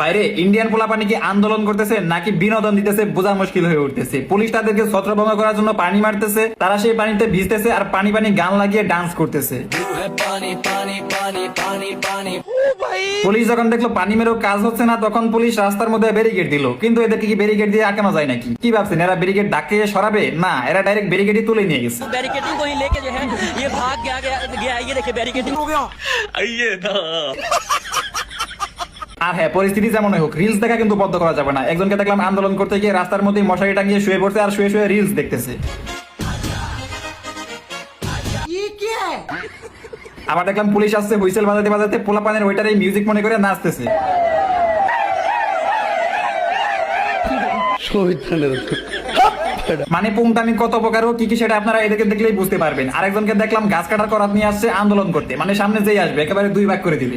বাইরে ইন্ডিয়ান পোলাপানি কি আন্দোলন করতেছে নাকি বিনোদন দিতেছে বোঝা মুশকিল হয়ে উঠতেছে। পুলিশ তাদেরকে ছত্রভঙ্গ করার জন্য পানি মারতেছে, তারা সেই পানিতে ভিজতেছে আর পানি পানি গান লাগিয়ে ডান্স করতেছে। পুলিশ যখন দেখলো পানি মেরেও কাজ হচ্ছে না, তখন পুলিশ রাস্তার মধ্যে ব্যারিকেড দিল। কিন্তু এদেরকে কি ব্যারিকেড দিয়ে আটকানো যায় নাকি? কি ভাবছেন এরা ব্যারিকেড ডাকে সরাবে? না, এরা ডাইরেক্ট ব্যারিকেডই তুলে নিয়ে গেছে। बैरिकेडिंग को ही लेके जो है ये भाग गया ये देखिए बैरिकेडिंग हो गया। আর হ্যাঁ, পরিস্থিতি যেমনই হোক রিলস দেখা কিন্তু বন্ধ করা যাবে না। একজনকে দেখলাম আন্দোলন করতে গিয়ে রাস্তার মধ্যে মশারি টাঙিয়ে শুয়ে পড়ছে আর শুয়ে শুয়ে রিলস দেখতেছে। আবার দেখলাম পুলিশ আসছে, হুইসেল বাজাতে বাজাতে পোলাপানের ওয়েটারে মিউজিক মনে করে নাচতেছে। মানে পুংটামি কত প্রকার ও কি কি সেটা আপনারা এদেরকে দেখলেই বুঝতে পারবেন। আরেকজনকে দেখলাম গাছ কাটার করাত নিয়ে আসছে আন্দোলন করতে, মানে সামনে যেই আসবে একেবারে দুই ভাগ করে দিবে।